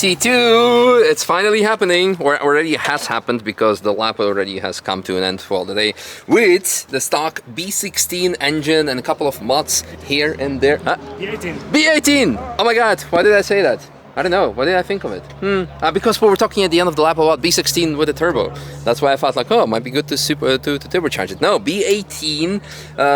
DC2, it's finally happening, or already has happened because the lap already has come to an end for the day with the stock B16 engine and a couple of mods here and there. B18. B18! Oh my god, why did I say that? I don't know, what did I think of it? Because we were talking at the end of the lap about B16 with a turbo. That's why I thought like, oh, it might be good to turbocharge it. No, B18,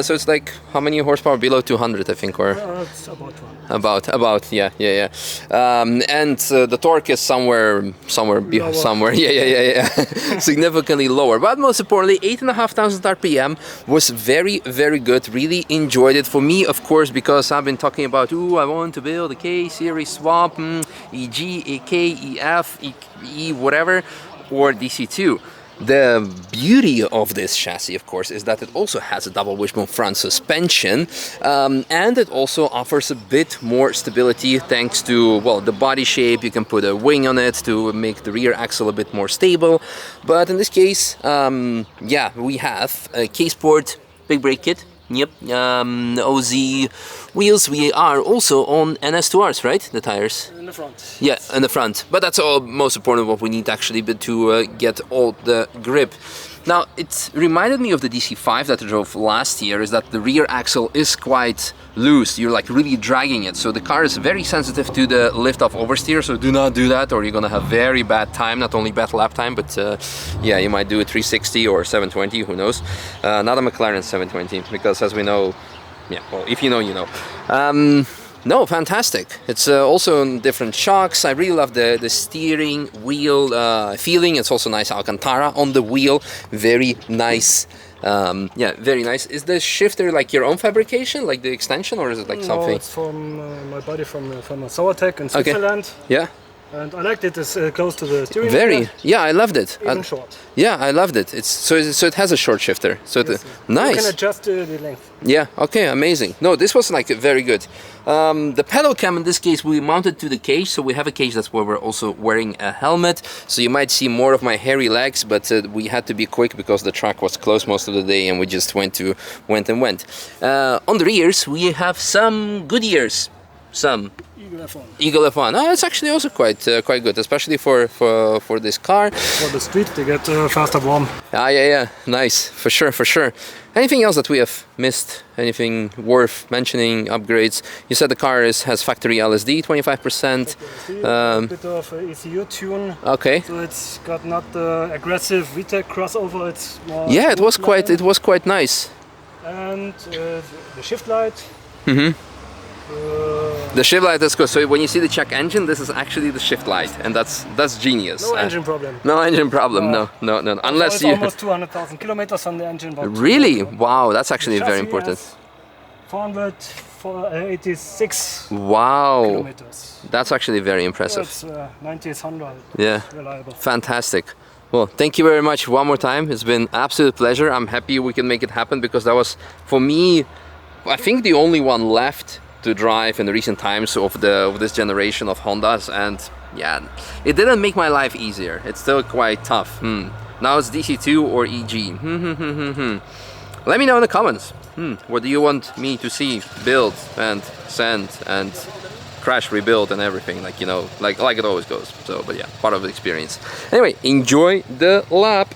so it's like, how many horsepower? Below 200, I think, or... It's about one. About, yeah. And the torque is somewhere, yeah. Significantly lower. But most importantly, 8,500 RPM was very, very good. Really enjoyed it. For me, of course, because I've been talking about, I want to build a K-series swap, EG, EK, EF, E, whatever, or DC2. The beauty of this chassis, of course, is that it also has a double wishbone front suspension, and it also offers a bit more stability thanks to, well, the body shape. You can put a wing on it to make the rear axle a bit more stable. But in this case, yeah, we have a K-Sport big brake kit. Yep, OZ wheels. We are also on NS2Rs, right? The tires. In the front. Yeah, in the front. But that's all most important what we need actually, but to get all the grip. Now, it reminded me of the DC5 that I drove last year, is that the rear axle is quite loose. You're like really dragging it. So the car is very sensitive to the lift-off oversteer, so do not do that or you're gonna have very bad time, not only bad lap time, but yeah, you might do a 360 or 720, who knows. Not a McLaren 720, because as we know, yeah, well, if you know, you know. No, fantastic. It's also different shocks. I really love the steering wheel feeling. It's also nice Alcantara on the wheel. Very nice. Yeah, very nice. Is the shifter like your own fabrication, like the extension, or is it like something? No, it's from my buddy from Sauertech in Switzerland. Okay. Yeah. And I liked it. It's close to the steering wheel. Very. Yeah, I loved it. Even short. Yeah, I loved it. It's so it has a short shifter. So Yes, nice. You can adjust the length. Yeah. Okay. Amazing. No, this was like very good. The pedal cam in this case we mounted to the cage, so we have a cage that's where we're also wearing a helmet. So you might see more of my hairy legs, but we had to be quick because the track was closed most of the day, and we just went. On the rears we have some Goodyears. Some Eagle F1. Oh, it's actually also quite good, especially for this car. For the street, they get faster warm. Yeah. Nice, for sure. Anything else that we have missed? Anything worth mentioning? Upgrades? You said the car has factory LSD, 25%. A bit of ECU tune. Okay. So it's got not the aggressive VTEC crossover. It's more. Yeah, it was quite nice. And the shift light. The shift light is good. So when you see the check engine, this is actually the shift light, and that's genius. No engine problem. No engine problem. No. Unless it's you. Almost 200,000 kilometers on the engine. But Really? Wow, that's actually very important. 486. Wow. Kilometers. That's actually very impressive. It's 90-100. Yeah. Reliable. Fantastic. Well, thank you very much one more time. It's been an absolute pleasure. I'm happy we can make it happen, because that was, for me, I think the only one left to drive in the recent times of this generation of Hondas, and yeah, it didn't make my life easier. It's still quite tough. Now it's DC2 or EG. Let me know in the comments. What do you want me to see build and send and crash, rebuild and everything, like, you know, like it always goes. So, but yeah, part of the experience. Anyway, enjoy the lap.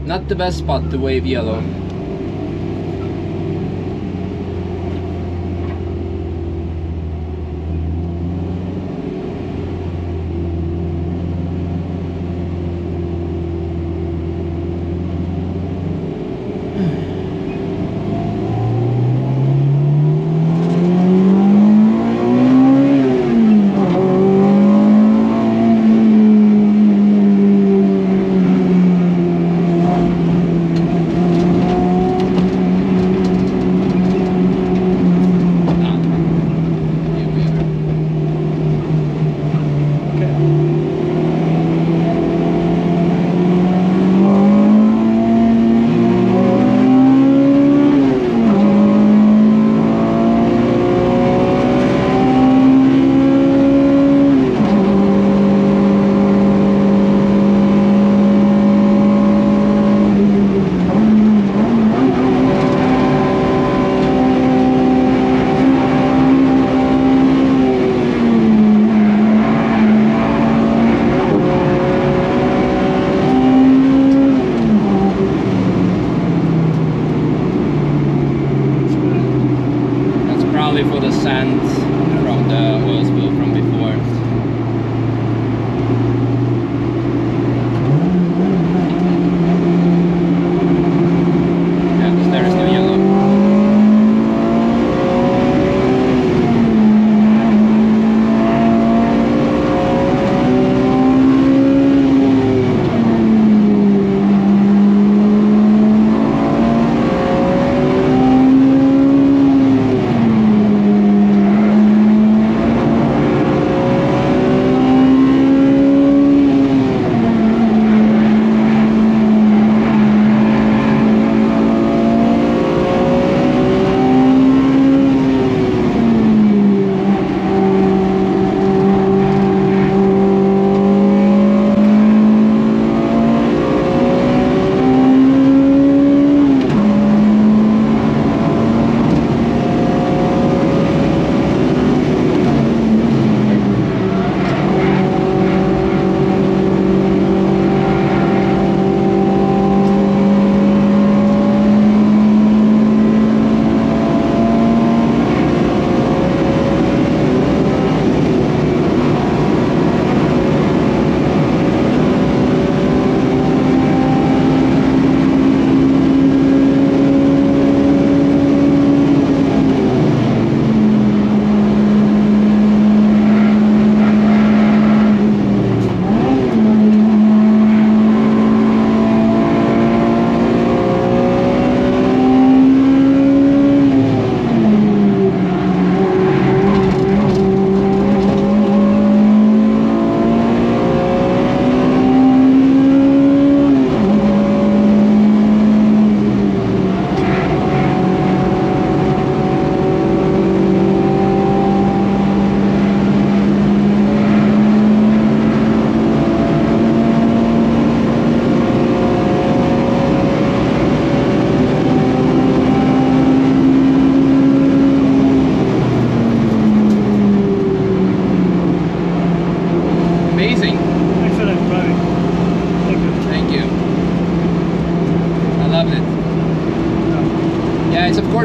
Not the best spot to wave yellow. For the sand from the oil spill from before. Yeah, because there is no yellow.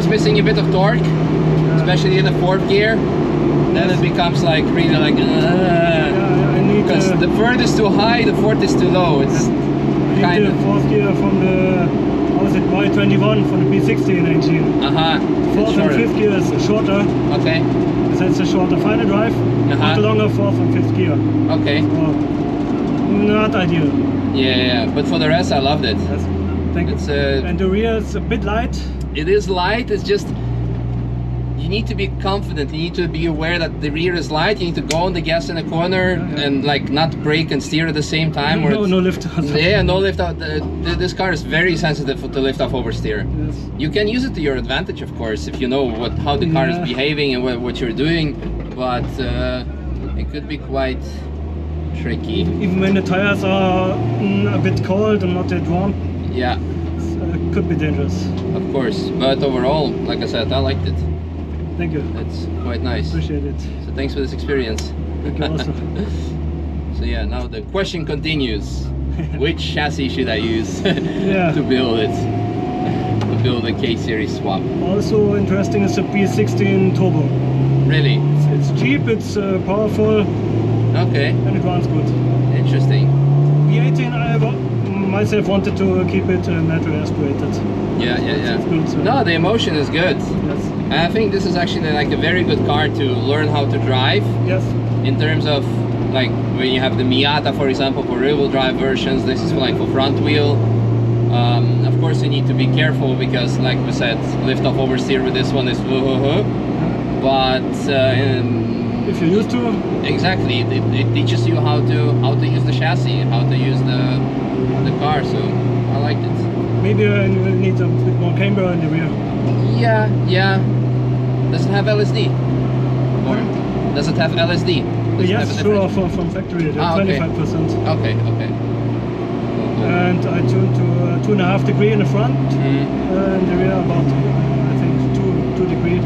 Missing a bit of torque, especially in the fourth gear. Then it becomes like really like because the third is too high, the fourth is too low. It's kind of the fourth gear from the Y21 from the B16 engine. Fourth and fifth gear is shorter. Okay. That's a shorter final drive, but longer fourth and fifth gear. Okay. So, not ideal. Yeah, but for the rest, I loved it. Yes. Thank you. And the rear is a bit light. It is light. It's just you need to be confident. You need to be aware that the rear is light. You need to go on the gas in the corner and like not brake and steer at the same time. No lift. Yeah, no lift out. This car is very sensitive to lift off oversteer. Yes. You can use it to your advantage, of course, if you know how the car is behaving and what you're doing. But it could be quite tricky. Even when the tires are a bit cold and not that warm. Yeah. It could be dangerous. Of course, but overall, like I said, I liked it. Thank you. It's quite nice. Appreciate it. So thanks for this experience. Thank you also. So yeah, now the question continues. which chassis should I use to build it? To build a K series swap. Also interesting is the B16 turbo. Really? It's cheap, it's powerful. Okay. And it runs good. Interesting. B18 I myself wanted to keep it naturally aspirated. Yeah. It's good, so. No, the emotion is good. Yes. I think this is actually like a very good car to learn how to drive. Yes. In terms of like when you have the Miata, for example, for rear-wheel drive versions, this is like for front wheel. Of course, you need to be careful because, like we said, lift off oversteer with this one is but if you're used to exactly, it teaches you how to use the chassis and how to use the car. So I liked it. Maybe you will need a bit more camber in the rear. Yeah. Does it have LSD? Or does it have LSD? Yes, sure, from factory, 25%. Okay. Cool. And I tuned to 2.5 degrees in the front, and the rear about, I think, 2 degrees.